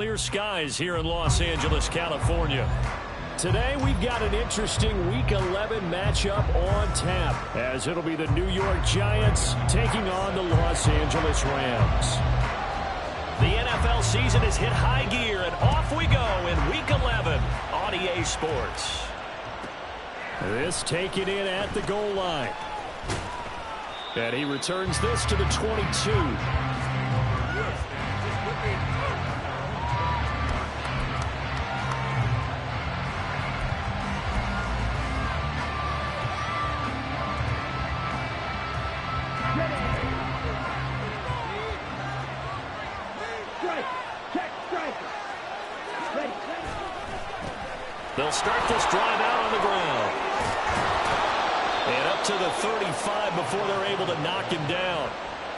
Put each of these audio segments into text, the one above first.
Clear skies here in Los Angeles, California. Today we've got an interesting Week 11 matchup on tap, as it'll be the New York Giants taking on the Los Angeles Rams. The NFL season has hit high gear, and off we go in Week 11 on EA Sports. This taken in at the goal line. And he returns this to the 22. They'll start this drive out on the ground. And up to the 35 before they're able to knock him down.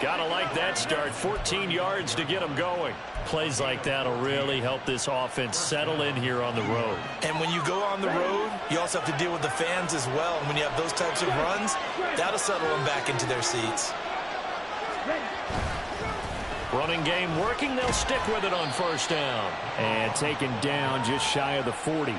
Gotta like that start. 14 yards to get him going. Plays like that will really help this offense settle in here on the road. And when you go on the road, you also have to deal with the fans as well. And when you have those types of runs, that'll settle them back into their seats. Running game working. They'll stick with it on first down. And taken down just shy of the 40.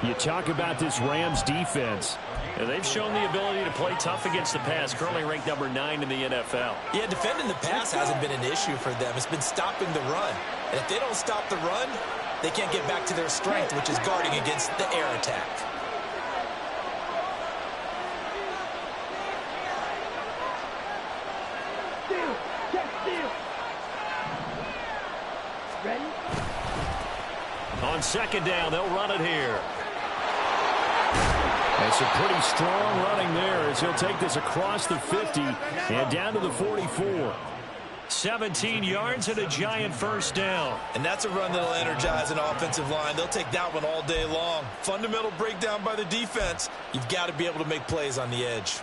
You talk about this Rams defense. And they've shown the ability to play tough against the pass, currently ranked number 9 in the NFL. Yeah, defending the pass hasn't been an issue for them. It's been stopping the run. And if they don't stop the run, they can't get back to their strength, which is guarding against the air attack. On second down, they'll run it here. It's a pretty strong running there as he'll take this across the 50 and down to the 44. 17 yards and a Giant first down. And that's a run that'll energize an offensive line. They'll take that one all day long. Fundamental breakdown by the defense. You've got to be able to make plays on the edge.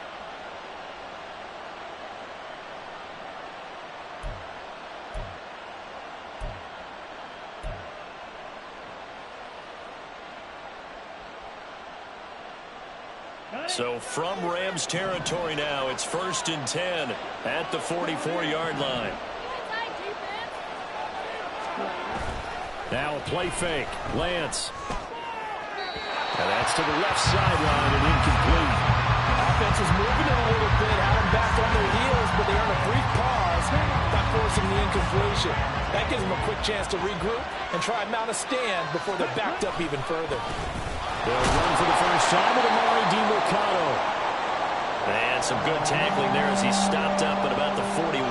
So from Rams territory now, it's 1st and 10 at the 44-yard line. Now a play fake. Lance. And that's to the left sideline and incomplete. Offense is moving it a little bit, had them back on their heels, but they earn a brief pause by forcing the incompletion. That gives them a quick chance to regroup and try and mount a stand before they're backed up even further. They'll run for the first time with Amari DiMercato. And some good tackling there as he stopped up at about the 41.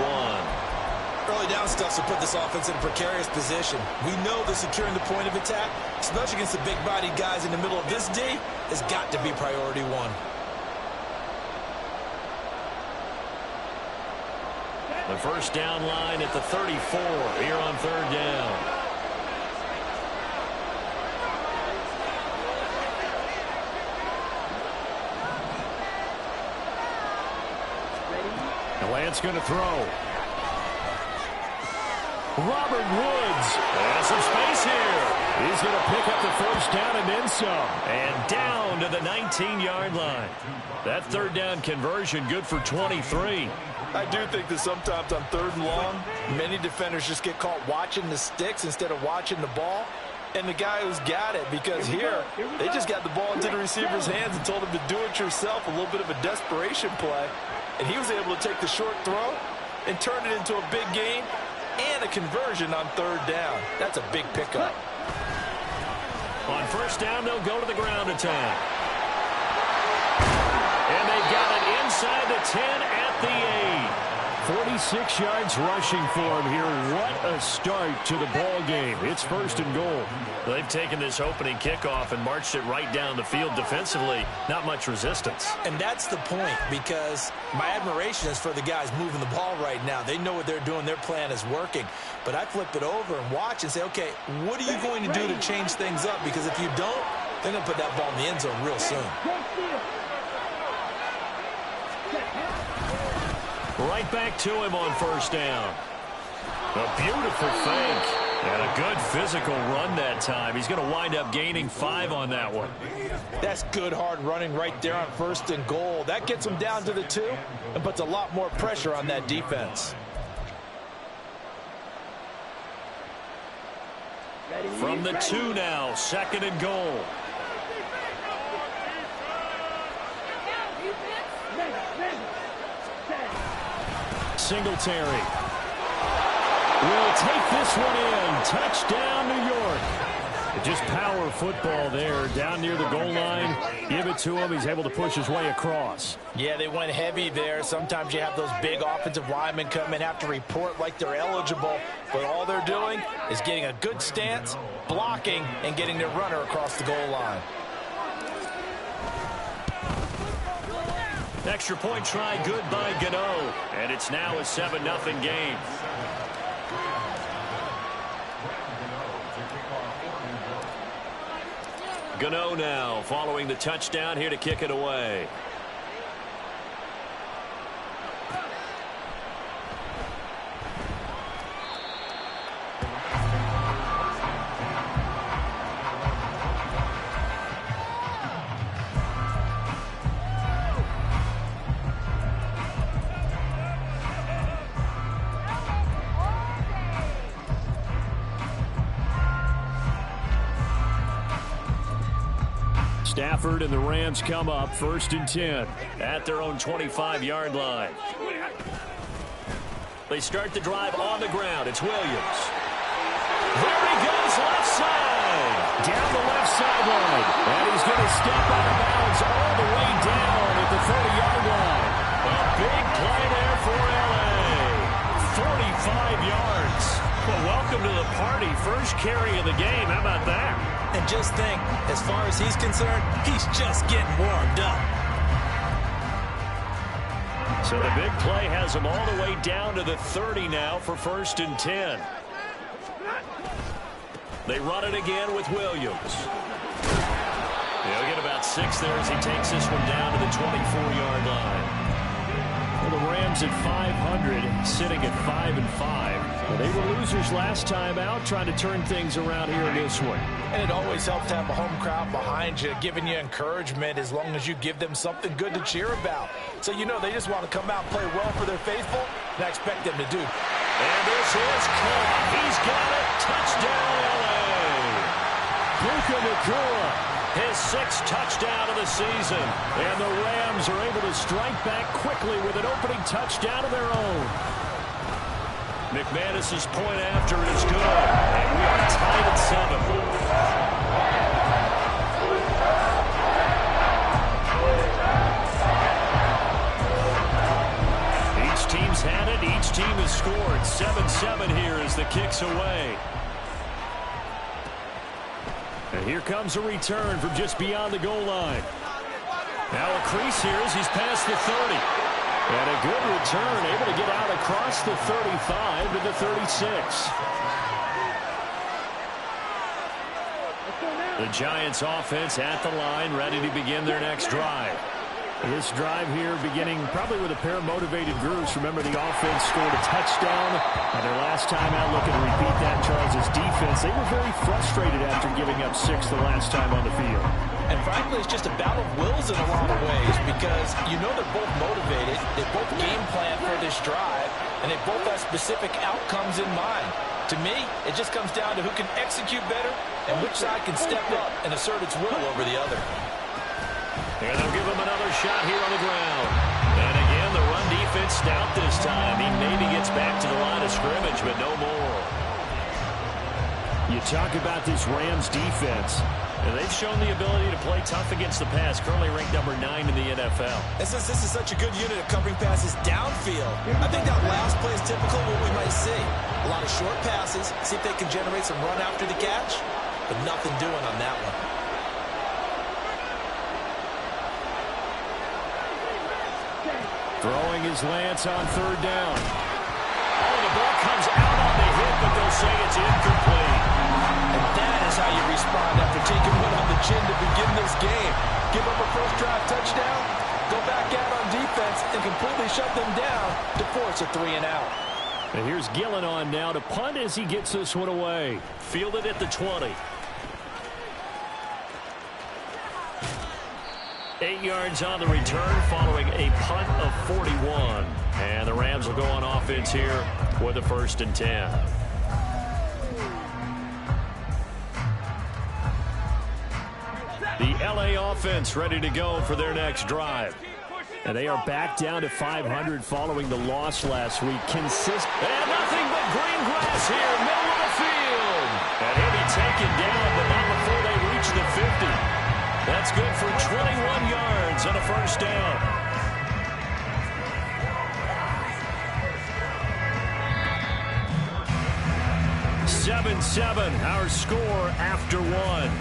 Early down stuff will put this offense in a precarious position. We know that securing the point of attack, especially against the big-bodied guys in the middle of this D, has got to be priority one. The first down line at the 34 here on third down. Lance going to throw. Robert Woods. And some space here. He's going to pick up the first down and then some. And down to the 19-yard line. That third down conversion good for 23. I do think that sometimes on third and long, many defenders just get caught watching the sticks instead of watching the ball. And the guy who's got it, because here they just got the ball into the receiver's hands and told him to do it yourself, a little bit of a desperation play. And he was able to take the short throw and turn it into a big gain and a conversion on third down. That's a big pickup. On first down, they'll go to the ground attack. And they've got it inside the 10 at the 8. 46 yards rushing for him here. What a start to the ball game. It's 1st and goal. They've taken this opening kickoff and marched it right down the field defensively. Not much resistance. And that's the point, because my admiration is for the guys moving the ball right now. They know what they're doing. Their plan is working. But I flip it over and watch and say, okay, what are you going to do to change things up? Because if you don't, they're going to put that ball in the end zone real soon. Right back to him on first down. A beautiful fake. And a good physical run that time. He's going to wind up gaining 5 on that one. That's good hard running right there on 1st and goal. That gets him down to the 2 and puts a lot more pressure on that defense. From the 2 now, 2nd and goal. Singletary will take this one in. Touchdown, New York. Just power football there down near the goal line. Give it to him. He's able to push his way across. Yeah, they went heavy there. Sometimes you have those big offensive linemen come and have to report like they're eligible. But all they're doing is getting a good stance, blocking, and getting their runner across the goal line. Extra point try good by Gano. And it's now a 7-0 game. Gano now following the touchdown here to kick it away. Stafford and the Rams come up 1st and 10 at their own 25-yard line. They start the drive on the ground. It's Williams. There he goes, left side. Down the left sideline. And he's going to step out of bounds all the way down at the 30-yard line. A big play there for L.A. 45 yards. Well, welcome to the party. First carry of the game. How about that? And just think, as far as he's concerned, he's just getting warmed up. So the big play has him all the way down to the 30 now for 1st and 10. They run it again with Williams. He'll get about 6 there as he takes this one down to the 24-yard line. Well, the Rams at 500, sitting at 5-5. Well, they were losers last time out, trying to turn things around here in this one. And it always helps to have a home crowd behind you, giving you encouragement as long as you give them something good to cheer about. So you know they just want to come out and play well for their faithful, and I expect them to do. And this is caught. He's got it. Touchdown, L.A. Puka Nacua, his 6th touchdown of the season. And the Rams are able to strike back quickly with an opening touchdown of their own. McManus's point after it is good. And we are tied at 7. Each team's had it. Each team has scored. 7-7 here as the kick's away. And here comes a return from just beyond the goal line. Now a crease here as he's past the 30. And a good return, able to get out across the 35 to the 36. The Giants offense at the line, ready to begin their next drive. This drive here beginning probably with a pair of motivated groups. Remember, the offense scored a touchdown. And their last time out looking to repeat that, Charles' defense. They were very frustrated after giving up 6 the last time on the field. And frankly, it's just a battle of wills in a lot of ways because you know they're both motivated. They both game plan for this drive, and they both have specific outcomes in mind. To me, it just comes down to who can execute better and which side can step up and assert its will over the other. And they'll give him another shot here on the ground. And again, the run defense stout this time. He maybe gets back to the line of scrimmage, but no more. You talk about this Rams defense. And they've shown the ability to play tough against the pass. Currently ranked number 9 in the NFL. And since this is such a good unit of covering passes downfield, I think that last play is typical of what we might see. A lot of short passes, see if they can generate some run after the catch, but nothing doing on that one. Throwing his Lance on 3rd down. Oh, the ball comes out on the hit, but they'll say it's incomplete. And that is how you respond after taking one on the chin to begin this game. Give up a first drive touchdown, go back out on defense, and completely shut them down to force a 3-and-out. And here's Gillen on now to punt as he gets this one away. Fielded at the 20. 8 yards on the return following a punt of 41. And the Rams will go on offense here with a 1st and 10. The LA offense ready to go for their next drive. And they are back down to 500 following the loss last week. And nothing but green grass here, middle of the field. And he'll be taken down, but not before they reach the 50. That's good for 21 yards and a first down. 7-7, our score after one.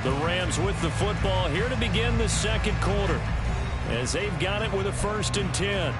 The Rams with the football here to begin the second quarter, as they've got it with a 1st and 10.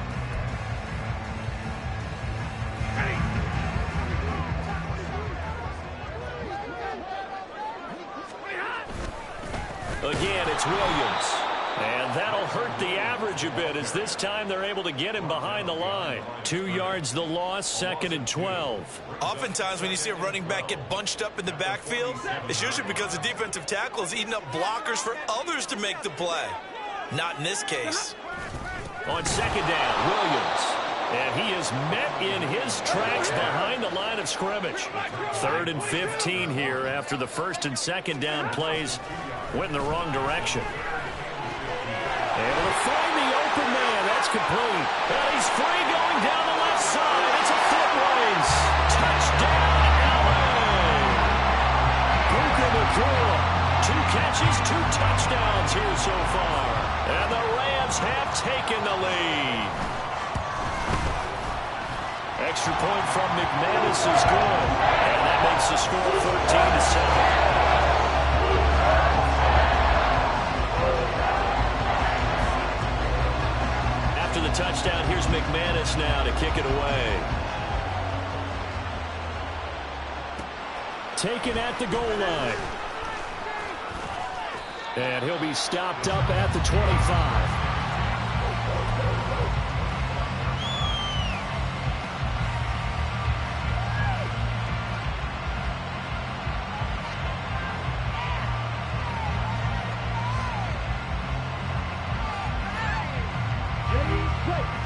Again, it's Williams. And that'll hurt the average a bit, as this time they're able to get him behind the line. 2 yards the loss, 2nd and 12. Oftentimes when you see a running back get bunched up in the backfield, it's usually because the defensive tackle is eating up blockers for others to make the play. Not in this case. On 2nd down, Williams. And he is met in his tracks behind the line of scrimmage. 3rd and 15 here after the 1st and 2nd down plays went in the wrong direction. Able to find the open man. That's complete. And he's free going down the left side. It's a foot race. Touchdown, LA. Puka Nacua. 2 catches, 2 touchdowns here so far. And the Rams have taken the lead. Extra point from McManus is good. And that makes the score 14-7. After the touchdown, here's McManus now to kick it away. Taken at the goal line. And he'll be stopped up at the 25.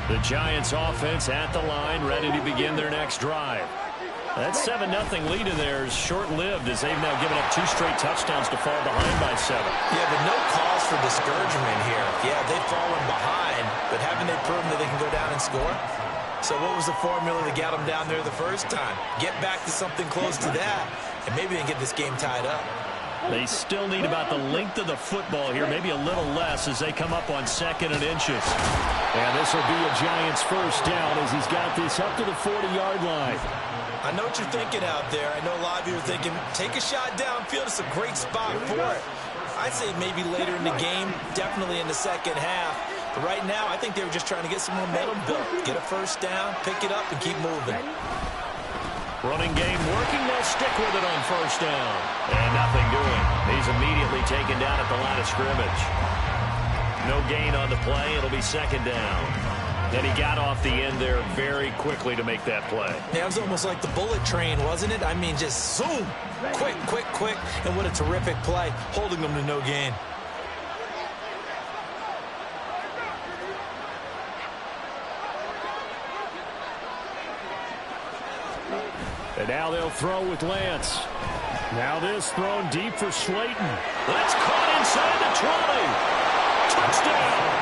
The Giants offense at the line, ready to begin their next drive. That 7-0 lead of theirs short-lived, as they've now given up 2 straight touchdowns to fall behind by 7. Yeah, but no cause for discouragement here. Yeah, they've fallen behind, but haven't they proven that they can go down and score? So what was the formula that got them down there the first time? Get back to something close to that, and maybe they can get this game tied up. They still need about the length of the football here, maybe a little less, as they come up on 2nd and inches. And this will be a Giants first down, as he's got this up to the 40-yard line. I know what you're thinking out there. I know a lot of you are thinking, take a shot downfield. It's a great spot for it. I'd say maybe later in the game, definitely in the second half. But right now, I think they were just trying to get some momentum built. Get a first down, pick it up, and keep moving. Running game working. They'll stick with it on first down. And nothing doing. He's immediately taken down at the line of scrimmage. No gain on the play. It'll be 2nd down. And he got off the end there very quickly to make that play. Yeah, it was almost like the bullet train, wasn't it? I mean, just zoom. Quick, quick, quick. And what a terrific play, holding them to no gain. And now they'll throw with Lance. Now this thrown deep for Slayton. That's caught inside the 20. Touchdown.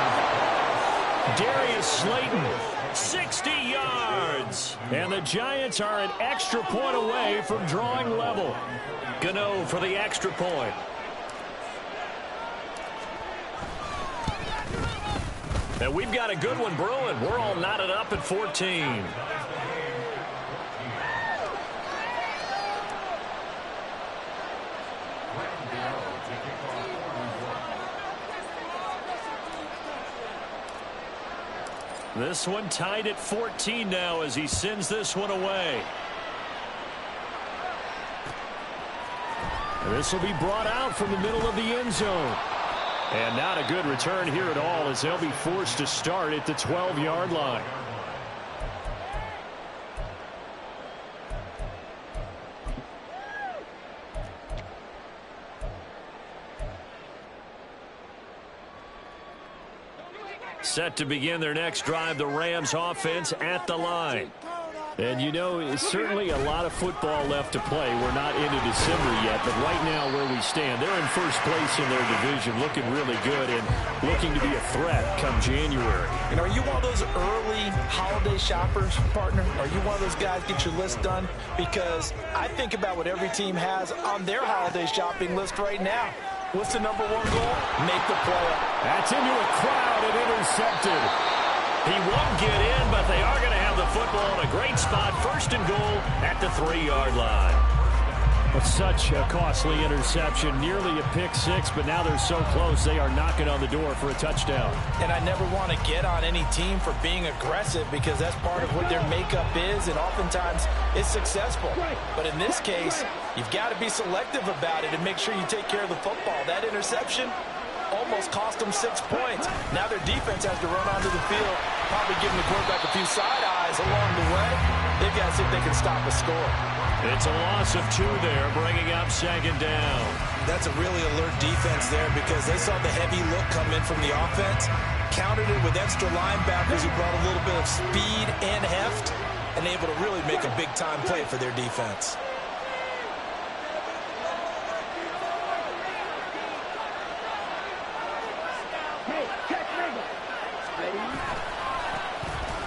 Darius Slayton, 60 yards. And the Giants are an extra point away from drawing level. Gano for the extra point. And we've got a good one brewing. We're all knotted up at 14. This one tied at 14 now as he sends this one away. This will be brought out from the middle of the end zone. And not a good return here at all, as they'll be forced to start at the 12-yard line. Set to begin their next drive, the Rams offense at the line. And, you know, it's certainly a lot of football left to play. We're not into December yet, but right now where we stand, they're in first place in their division, looking really good and looking to be a threat come January. And are you one of those early holiday shoppers, partner? Are you one of those guys get your list done? Because I think about what every team has on their holiday shopping list right now. What's the #1 goal? Make the play. That's into a crowd and intercepted. He won't get in, but they are going to have the football in a great spot. First and goal at the 3-yard line. But such a costly interception, nearly a pick-6, but now they're so close they are knocking on the door for a touchdown. And I never want to get on any team for being aggressive because that's part of what their makeup is, and oftentimes it's successful. But in this case, you've got to be selective about it and make sure you take care of the football. That interception almost cost them 6 points. Now their defense has to run onto the field, probably giving the quarterback a few side eyes along the way. They've got to see if they can stop a score. It's a loss of 2 there, bringing up second down. That's a really alert defense there because they saw the heavy look come in from the offense, countered it with extra linebackers who brought a little bit of speed and heft, and able to really make a big-time play for their defense.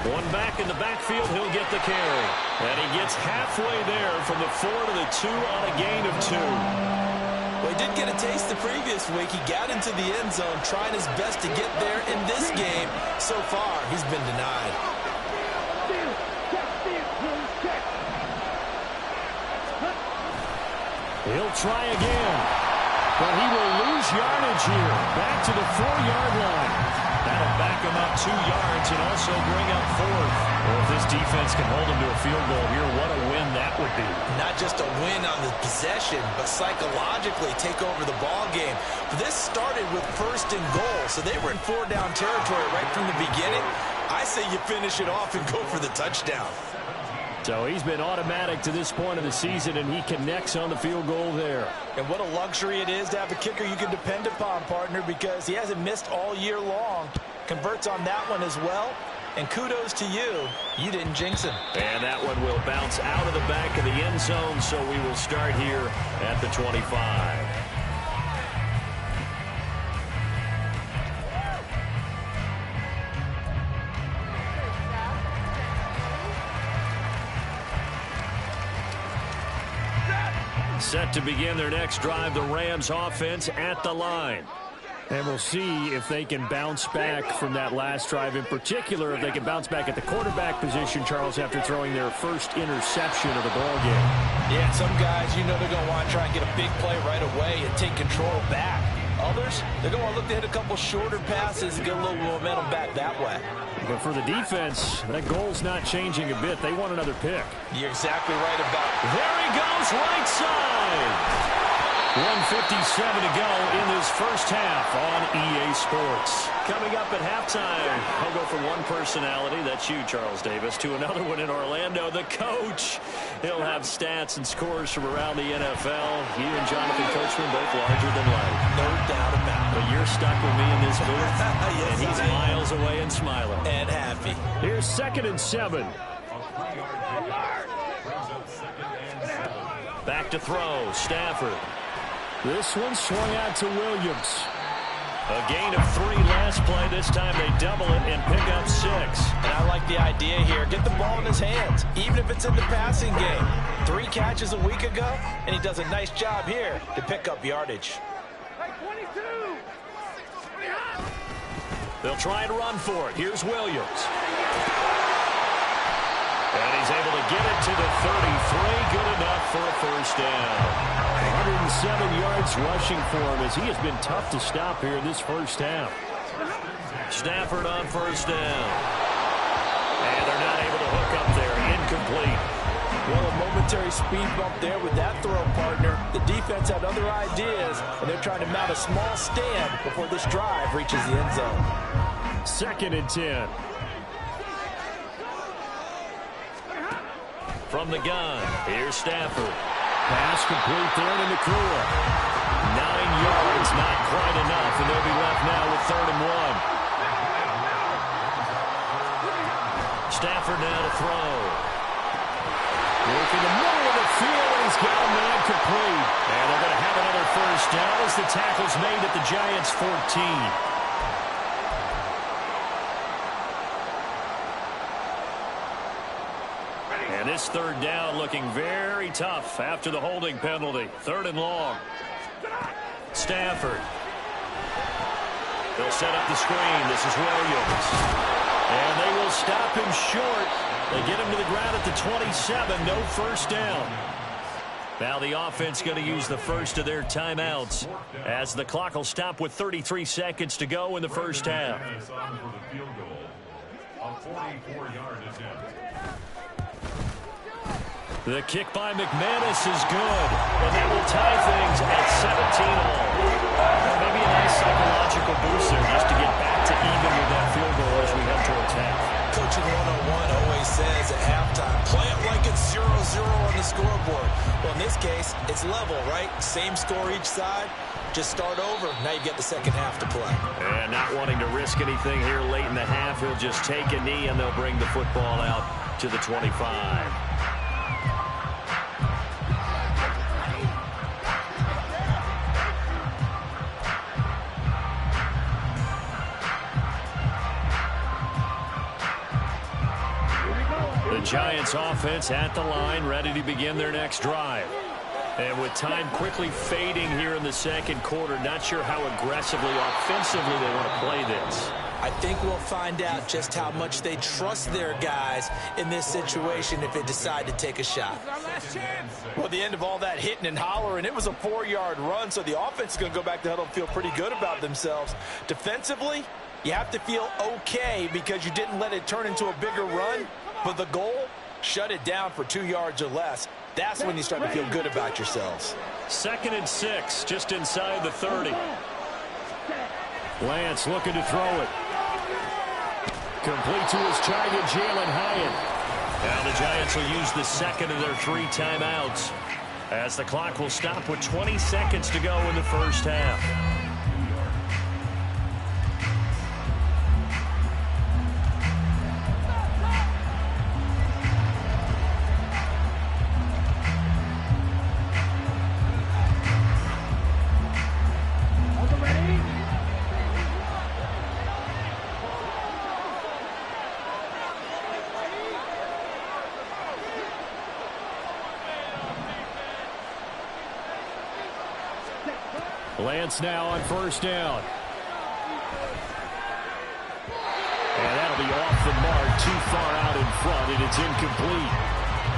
One back in the backfield, he'll get the carry. And he gets halfway there from the 4 to the 2 on a gain of 2. Well, he did get a taste the previous week. He got into the end zone, trying his best to get there in this game. So far, he's been denied. He'll try again. But he will lose yardage here. Back to the 4-yard line. That'll back him up 2 yards and also bring up 4th. Well, if this defense can hold him to a field goal here, what a win that would be. Not just a win on the possession, but psychologically take over the ball game. This started with 1st and goal, so they were in 4-down territory right from the beginning. I say you finish it off and go for the touchdown. So he's been automatic to this point of the season, and he connects on the field goal there. And what a luxury it is to have a kicker you can depend upon, partner, because he hasn't missed all year long. Converts on that one as well. And kudos to you. You didn't jinx him. And that one will bounce out of the back of the end zone, so we will start here at the 25. Set to begin their next drive, the Rams offense at the line. And we'll see if they can bounce back from that last drive. In particular, if they can bounce back at the quarterback position, Charles, after throwing their first interception of the ball game. Yeah, some guys, you know they're going to want to try and get a big play right away and take control back. Others, they're going to look to hit a couple shorter passes and get a little momentum back that way. But for the defense, that goal's not changing a bit. They want another pick. You're exactly right about it. There he goes, right side. 1:57 to go in this first half on EA Sports. Coming up at halftime, I'll go from one personality, that's you, Charles Davis, to another one in Orlando, the coach. He'll have stats and scores from around the NFL. He and Jonathan Coachman both larger than life. No doubt about it. But you're stuck with me in this booth, Yes, and he's miles away and smiling. And happy. Here's 2nd and 7. Back to throw, Stafford. This one swung out to Williams. A gain of 3 last play. This time they double it and pick up 6. And I like the idea here. Get the ball in his hands, even if it's in the passing game. 3 catches a week ago, and he does a nice job here to pick up yardage. They'll try and run for it. Here's Williams. And he's able to get it to the 33. Good enough for a first down. 107 yards rushing for him as he has been tough to stop here in this first half. Stafford on first down. And they're not able to hook up there. Incomplete. Well, a momentary speed bump there with that throw, partner. The defense had other ideas, and they're trying to mount a small stand before this drive reaches the end zone. 2nd and 10. From the gun, here's Stafford. Pass complete there to Nakua. 9 yards, not quite enough, and they'll be left now with 3rd and 1. Stafford now to throw. Working the middle of the field, and he's got a man complete. And they're going to have another first down as the tackle's made at the Giants' 14. And this third down looking very tough after the holding penalty. 3rd and long. Stafford. They'll set up the screen. This is Williams. And they will stop him short. They get him to the ground at the 27. No first down. Now the offense going to use the first of their timeouts as the clock will stop with 33 seconds to go in the first half. The kick by McManus is good, and that will tie things at 17-all. Maybe a nice psychological boost there just to get back to even with that field goal as we head towards half. Coaching 101 always says at halftime, play it like it's 0-0 on the scoreboard. Well, in this case, it's level, right? Same score each side. Just start over. Now you get the second half to play. And not wanting to risk anything here late in the half, he'll just take a knee, and they'll bring the football out to the 25. The Giants offense at the line, ready to begin their next drive. And with time quickly fading here in the second quarter, not sure how aggressively, offensively they want to play this. I think we'll find out just how much they trust their guys in this situation if they decide to take a shot. Well, the end of all that hitting and hollering, it was a 4-yard run, so the offense is going to go back to huddle and feel pretty good about themselves. Defensively, you have to feel okay because you didn't let it turn into a bigger run. But the goal, shut it down for 2 yards or less. That's when you start to feel good about yourselves. 2nd and 6, just inside the 30. Lance looking to throw it. Complete to his target, Jalen Hyatt. Now the Giants will use the second of their 3 timeouts as the clock will stop with 20 seconds to go in the first half. Lance now on first down. And that'll be off the mark, too far out in front, and it's incomplete.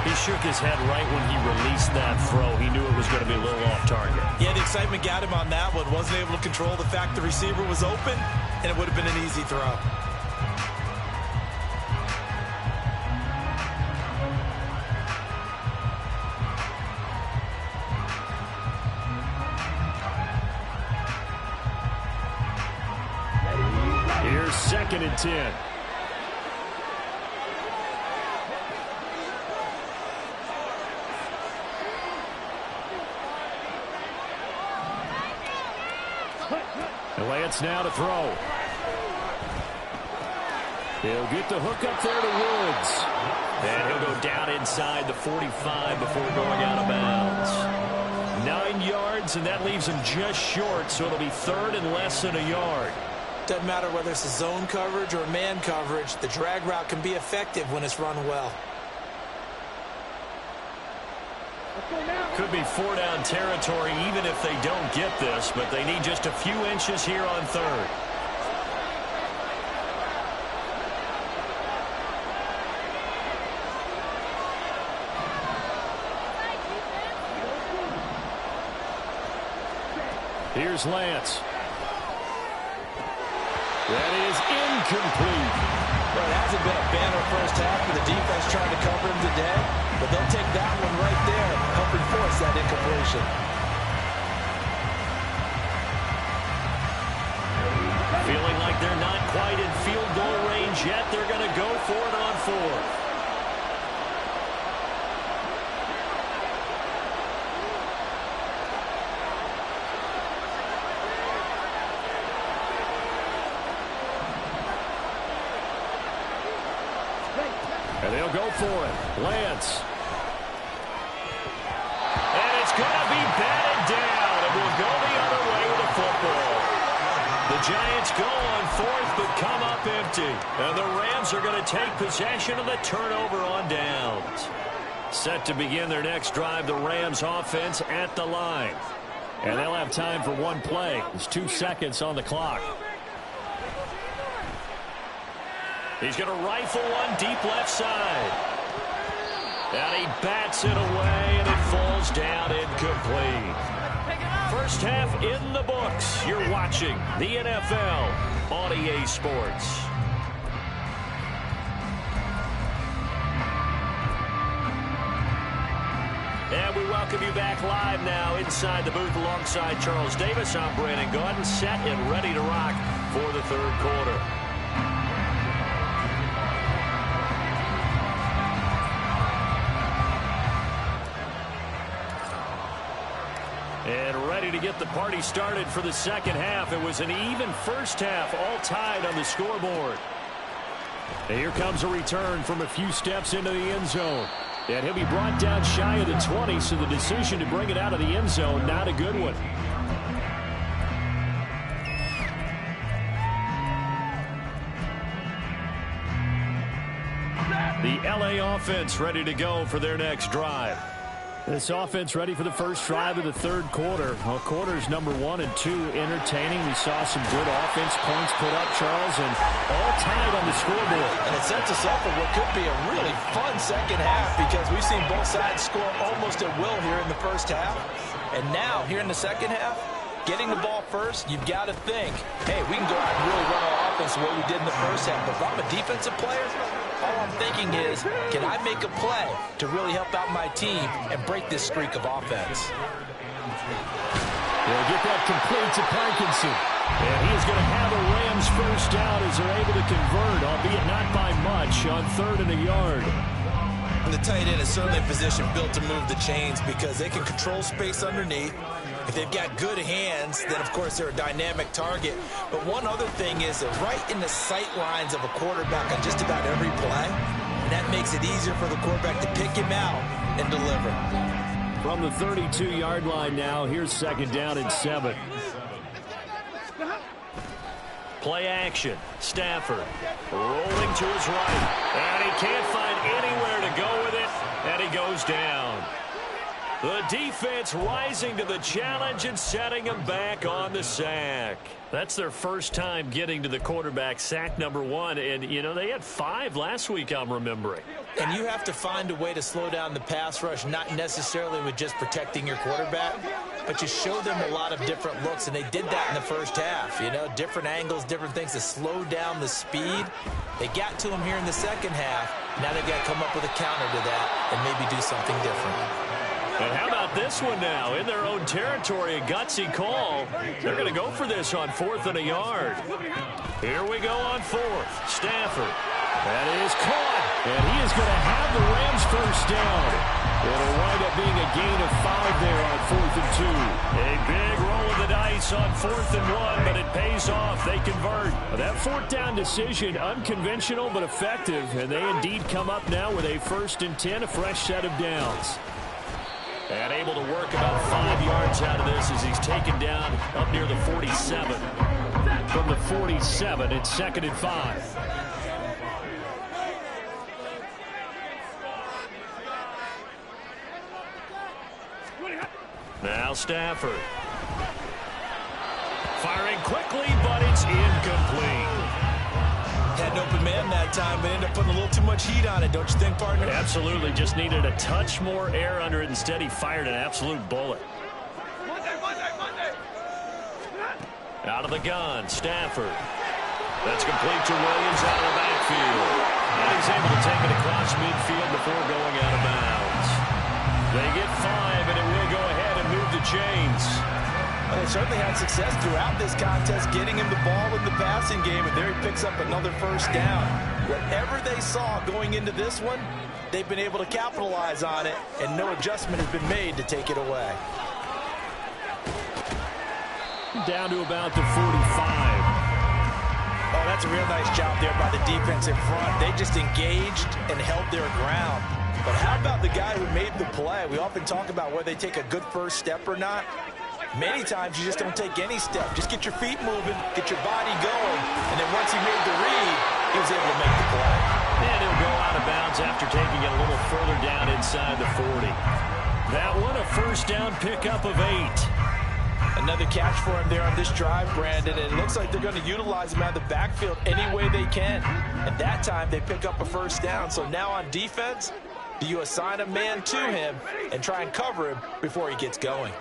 He shook his head right when he released that throw. He knew it was going to be a little off target. Yeah, the excitement got him on that one. Wasn't able to control the fact the receiver was open, and it would have been an easy throw. Here's 2nd and 10. Lance now to throw. He'll get the hook up there to Woods. And he'll go down inside the 45 before going out of bounds. 9 yards, and that leaves him just short, so it'll be 3rd and less than a yard. Doesn't matter whether it's a zone coverage or man coverage, the drag route can be effective when it's run well. Could be 4-down territory even if they don't get this, but they need just a few inches here on 3rd. Here's Lance. That is incomplete. Well, it hasn't been a banner first half for the defense trying to cover him today, but they'll take that one right there, helping force that incompletion. Feeling like they're not quite in field goal range yet. They're going to go for it on 4th. And they'll go for it. Lance. fourth, but come up empty. And the Rams are going to take possession of the turnover on downs. Set to begin their next drive, the Rams offense at the line. And they'll have time for one play. There's 2 seconds on the clock. He's going to rifle one deep left side. And he bats it away, and it falls down incomplete. First half in the books. You're watching the NFL on EA Sports. And we welcome you back live now inside the booth alongside Charles Davis. I'm Brandon Gaudin, set and ready to rock for the third quarter. And ready to get the party started for the second half. It was an even first half, all tied on the scoreboard. And here comes a return from a few steps into the end zone. And he'll be brought down shy of the 20, so the decision to bring it out of the end zone, not a good one. The LA offense ready to go for their next drive. This offense ready for the first drive of the third quarter. Well, quarters number 1 and 2 entertaining. We saw some good offense points put up, Charles, and all tied on the scoreboard. And it sets us up for what could be a really fun second half because we've seen both sides score almost at will here in the first half. And now, here in the second half, getting the ball first, you've got to think, hey, we can go out and really run our offense the way we did in the first half. But if I'm a defensive player, all I'm thinking is, can I make a play to really help out my team and break this streak of offense? They'll get that complete to Parkinson. And he is going to have a Rams first down as they're able to convert, albeit not by much, on 3rd and a yard. And the tight end is certainly a position built to move the chains because they can control space underneath. If they've got good hands, then, of course, they're a dynamic target. But one other thing is that right in the sight lines of a quarterback on just about every play, and that makes it easier for the quarterback to pick him out and deliver. From the 32-yard line now, here's 2nd down and 7. Play action. Stafford rolling to his right. And he can't find anywhere to go with it, and he goes down. The defense rising to the challenge and setting him back on the sack. That's their first time getting to the quarterback, sack number 1. And, you know, they had 5 last week, I'm remembering. And you have to find a way to slow down the pass rush, not necessarily with just protecting your quarterback, but you show them a lot of different looks, and they did that in the first half. You know, different angles, different things to slow down the speed. They got to him here in the second half. Now they've got to come up with a counter to that and maybe do something different. And how about this one now? In their own territory, a gutsy call. They're going to go for this on 4th and a yard. Here we go on 4th. Stafford. That is caught. And he is going to have the Rams first down. It'll wind up being a gain of 5 there on 4th and 2. A big roll of the dice on 4th and 1, but it pays off. They convert. That 4th down decision, unconventional but effective. And they indeed come up now with a 1st and 10, a fresh set of downs. And able to work about 5 yards out of this as he's taken down up near the 47. From the 47, it's 2nd and 5. Now Stafford. Firing quickly, but it's incomplete. Had an open man that time, but ended up putting a little too much heat on it, don't you think, partner? Absolutely. Just needed a touch more air under it. Instead, he fired an absolute bullet. Out of the gun, Stafford. That's complete to Williams out of the backfield. And he's able to take it across midfield before going out of bounds. They get 5, and it will go ahead and move the chains. They certainly had success throughout this contest, getting him the ball in the passing game, and there he picks up another first down. Whatever they saw going into this one, they've been able to capitalize on it, and no adjustment has been made to take it away. Down to about the 45. Oh, that's a real nice job there by the defense in front. They just engaged and held their ground. But how about the guy who made the play? We often talk about whether they take a good first step or not. Many times you just don't take any step. Just get your feet moving, get your body going, and then once he made the read, he was able to make the play. And he'll go out of bounds after taking it a little further down inside the 40. That one a first down pickup of 8. Another catch for him there on this drive, Brandon, and it looks like they're going to utilize him out of the backfield any way they can. And that time they pick up a first down. So now on defense, you assign a man to him and try and cover him before he gets going.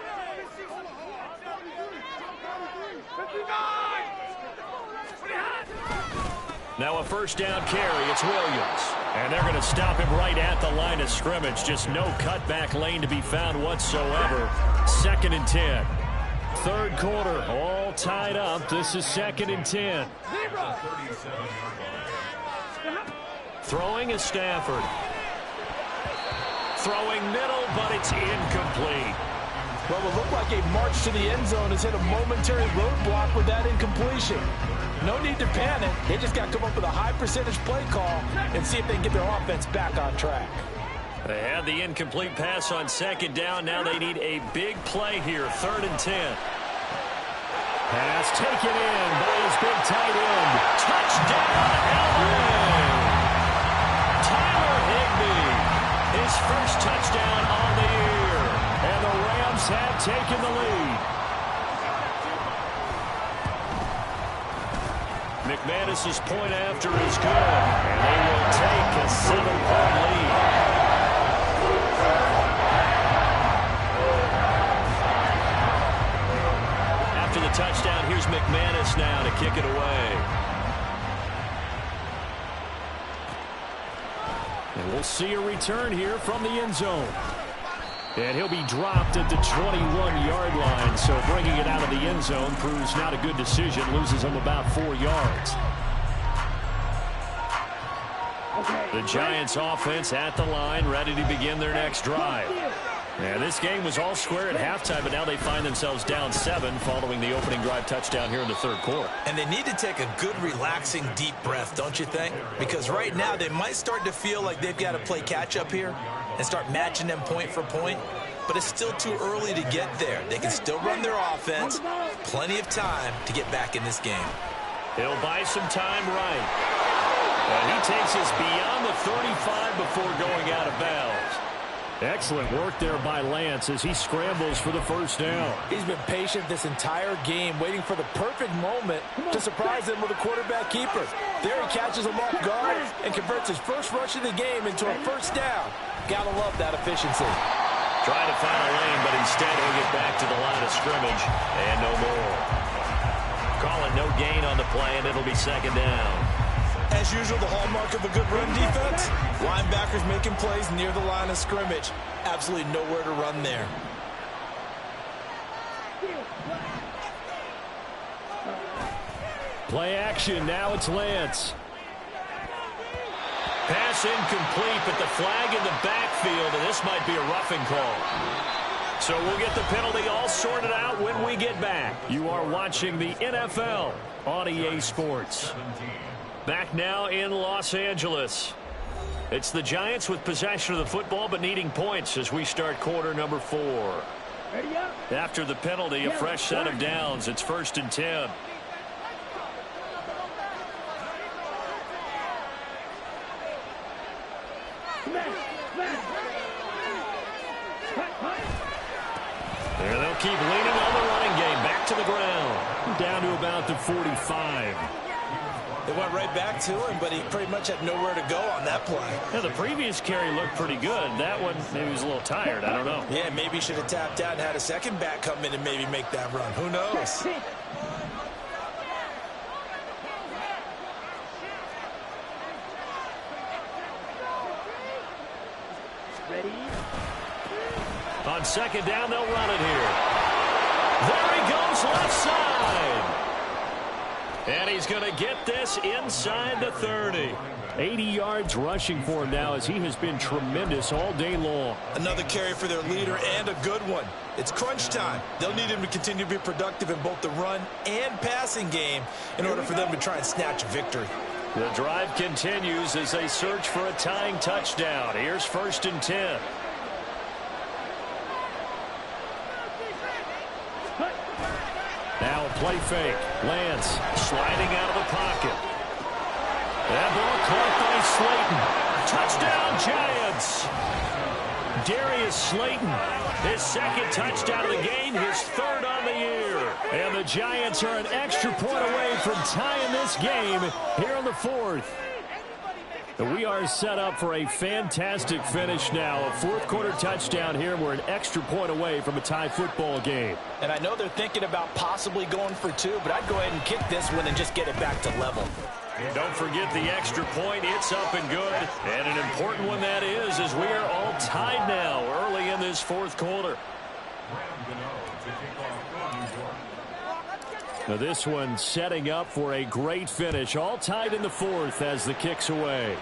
Now a first down carry. It's Williams. And they're going to stop him right at the line of scrimmage. Just no cutback lane to be found whatsoever. 2nd and 10. Third quarter, all tied up. This is 2nd and 10. Throwing is Stafford. Throwing middle, but it's incomplete. Well, it looked like a march to the end zone has hit a momentary roadblock with that incompletion. No need to panic. They just got to come up with a high percentage play call and see if they can get their offense back on track. They had the incomplete pass on 2nd down. Now they need a big play here. 3rd and 10. Pass taken in by his big tight end. Touchdown, LA! Tyler Higbee. His first touchdown on the year. And the Rams have taken the lead. McManus's point after is good. And they will take a 7-point lead. After the touchdown, here's McManus now to kick it away. And we'll see a return here from the end zone. And he'll be dropped at the 21-yard line. So bringing it out of the end zone proves not a good decision. Loses him about 4 yards. The Giants offense at the line, ready to begin their next drive. And this game was all square at halftime, but now they find themselves down 7 following the opening drive touchdown here in the third quarter. And they need to take a good, relaxing, deep breath, don't you think? Because right now they might start to feel like they've got to play catch-up here and start matching them point for point. But it's still too early to get there. They can still run their offense. Plenty of time to get back in this game. He'll buy some time right. And he takes us beyond the 35 before going out of bounds. Excellent work there by Lance as he scrambles for the first down. He's been patient this entire game, waiting for the perfect moment to surprise him with a quarterback keeper. There he catches him off guard and converts his first rush of the game into a first down. Gotta love that efficiency. Trying to find a lane, but instead he'll get back to the line of scrimmage and no more. Calling no gain on the play, and it'll be 2nd down. As usual, the hallmark of a good run defense, linebackers making plays near the line of scrimmage. Absolutely nowhere to run there. Play action, now it's Lance. Pass incomplete, but the flag in the backfield, and this might be a roughing call. So we'll get the penalty all sorted out when we get back. You are watching the NFL on EA Sports. Back now in Los Angeles. It's the Giants with possession of the football but needing points as we start quarter number 4. After the penalty, a fresh set of downs. It's 1st and 10. There they'll keep leaning on the running game. Back to the ground. Down to about the 45. They went right back to him, but he pretty much had nowhere to go on that play. Yeah, the previous carry looked pretty good. That one, maybe he was a little tired. I don't know. Yeah, maybe he should have tapped out and had a second back come in and maybe make that run. Who knows? Ready? On 2nd down, they'll run it here. There he goes, left side. And he's going to get this inside the 30. 80 yards rushing for him now as he has been tremendous all day long. Another carry for their leader and a good one. It's crunch time. They'll need him to continue to be productive in both the run and passing game in order for them to try and snatch a victory. The drive continues as they search for a tying touchdown. Here's 1st and 10. play fake. Lance sliding out of the pocket. That ball caught by Slayton. Touchdown, Giants. Darius Slayton, his second touchdown of the game, his third on the year. And the Giants are an extra point away from tying this game here in the fourth. And we are set up for a fantastic finish now. A fourth-quarter touchdown here. We're an extra point away from a tie football game. And I know they're thinking about possibly going for two, but I'd go ahead and kick this one and just get it back to level. Don't forget the extra point. It's up and good. And an important one that is, as we are all tied now early in this fourth quarter. Now this one setting up for a great finish. All tied in the fourth as the kick's away.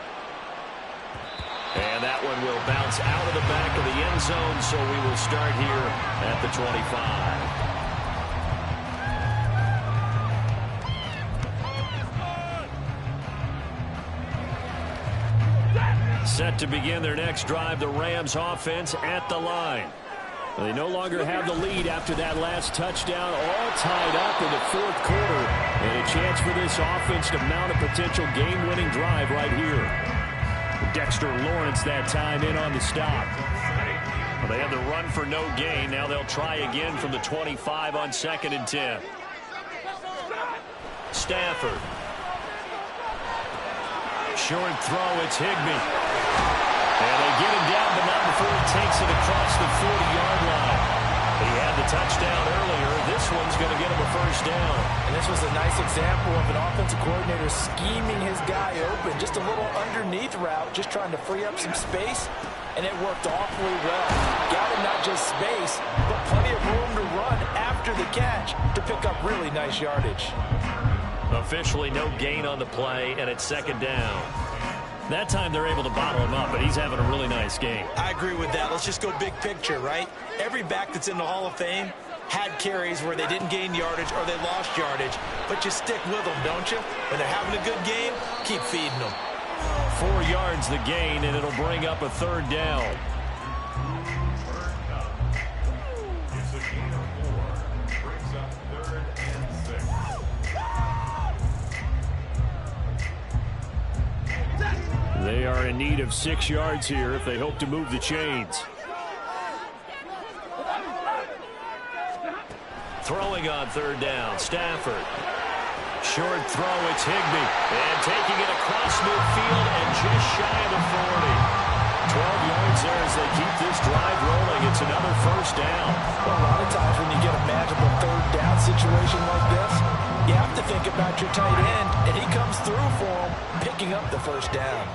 And that one will bounce out of the back of the end zone, so we will start here at the 25. Set to begin their next drive, the Rams offense at the line. They no longer have the lead after that last touchdown, all tied up in the fourth quarter. And a chance for this offense to mount a potential game-winning drive right here. Dexter Lawrence that time in on the stop. Well, they had the run for no gain. Now they'll try again from the 25 on 2nd and 10. Stafford. Short throw, it's Higbee. And they get him down, but not before he takes it across the 40-yard line. He had the touchdown earlier. This one's going to get him a first down. And this was a nice example of an offensive coordinator scheming his guy open. Just a little underneath route, just trying to free up some space, and it worked awfully well. Got him not just space, but plenty of room to run after the catch to pick up really nice yardage. Officially no gain on the play, and it's 2nd down. That time they're able to bottle him up, but he's having a really nice game. I agree with that. Let's just go big picture, right? Every back that's in the Hall of Fame had carries where they didn't gain yardage or they lost yardage, but you stick with them, don't you? When they're having a good game, keep feeding them. 4 yards the gain, and it'll bring up a 3rd down. They are in need of 6 yards here if they hope to move the chains. Throwing on 3rd down, Stafford. Short throw, it's Higbee. And taking it across midfield and just shy of the 40. 12 yards there as they keep this drive rolling. It's another first down. Well, a lot of times when you get a magical 3rd down situation like this, you have to think about your tight end, and he comes through for him, picking up the first down.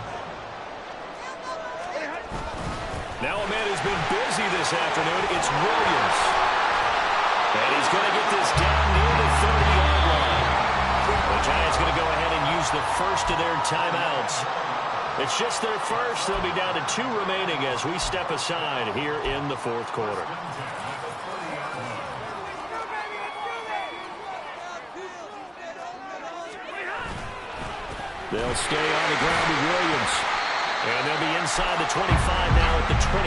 Now a man who's been busy this afternoon, it's Williams. And he's going to get this down near the 30-yard line. The Giants going to go ahead and use the first of their timeouts. It's just their first. They'll be down to 2 remaining as we step aside here in the fourth quarter. They'll stay on the ground with Williams. And they'll be inside the 25 now at the 24.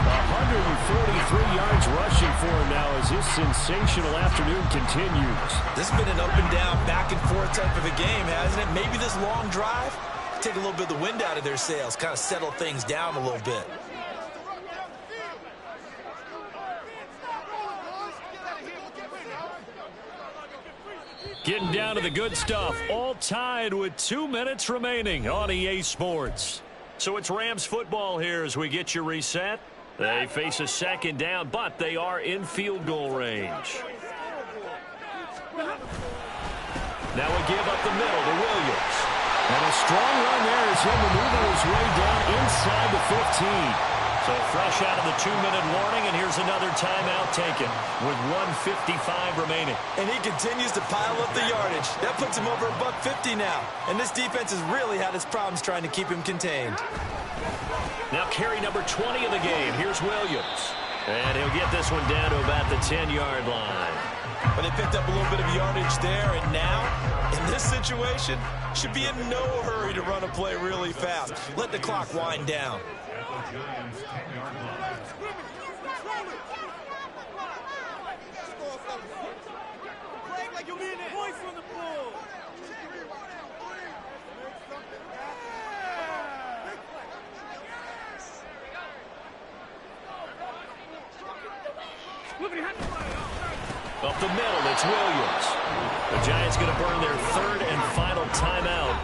143 yards rushing for him now as his sensational afternoon continues. This has been an up and down, back and forth type of a game, hasn't it? Maybe this long drive, take a little bit of the wind out of their sails, kind of settle things down a little bit. Getting down to the good stuff, all tied with 2 minutes remaining on EA Sports. So it's Rams football here as we get you reset. They face a 2nd down, but they are in field goal range. Now a give up the middle to Williams. And a strong run there as he'll maneuver his way down inside the 15. So fresh out of the 2-minute warning, and here's another timeout taken with 1:55 remaining. And he continues to pile up the yardage. That puts him over $150 now. And this defense has really had its problems trying to keep him contained. Now carry number 20 of the game. Here's Williams. And he'll get this one down to about the 10-yard line. But they picked up a little bit of yardage there, and now, in this situation, should be in no hurry to run a play really fast. Let the clock wind down. Up the middle, it's Williams. The Giants going to burn their third and final timeout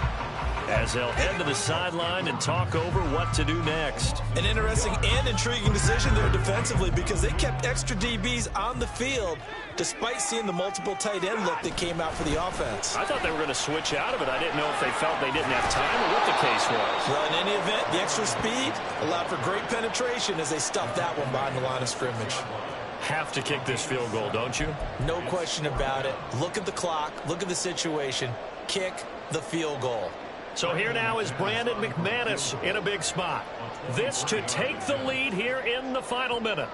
as they'll head to the sideline and talk over what to do next. An interesting and intriguing decision there defensively because they kept extra DBs on the field despite seeing the multiple tight end look that came out for the offense. I thought they were going to switch out of it. I didn't know if they felt they didn't have time or what the case was. Well, in any event, the extra speed allowed for great penetration as they stuffed that one behind the line of scrimmage. Have to kick this field goal, don't you? No question about it. Look at the clock. Look at the situation. Kick the field goal. So here now is Brandon McManus in a big spot. This to take the lead here in the final minute.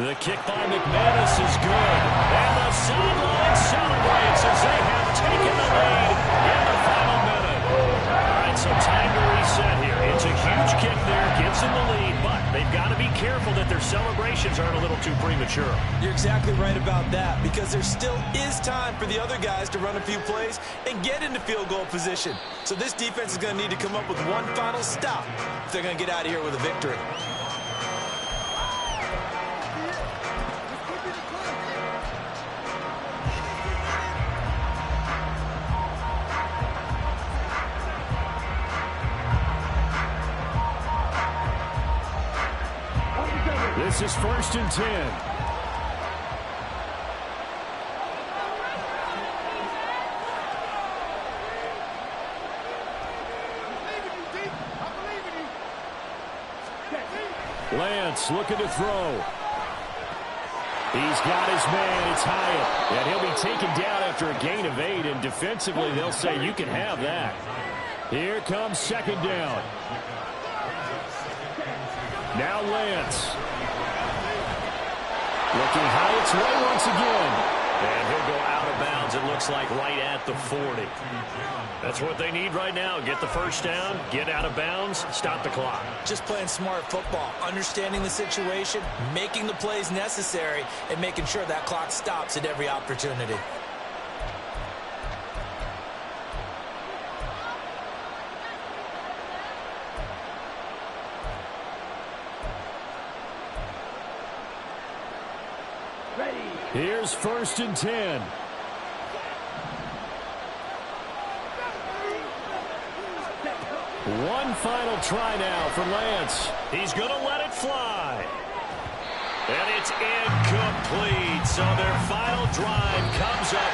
The kick by McManus is good. And the sideline celebrates as they have taken the lead in the final minute. All right, so time to reset here. It's a huge kick there, gives them the lead, but they've got to be careful that their celebrations aren't a little too premature. You're exactly right about that because there still is time for the other guys to run a few plays and get into field goal position. So this defense is going to need to come up with one final stop if they're going to get out of here with a victory. This is 1st and 10. Lance looking to throw. He's got his man. It's Hyatt. And he'll be taken down after a gain of 8. And defensively, they'll say you can have that. Here comes 2nd down. Now Lance. Looking Hyatt's way once again. And he'll go out of bounds, it looks like, right at the 40. That's what they need right now. Get the first down, get out of bounds, stop the clock. Just playing smart football, understanding the situation, making the plays necessary, and making sure that clock stops at every opportunity. Here's 1st and 10. One final try now for Lance. He's going to let it fly. And it's incomplete. So their final drive comes up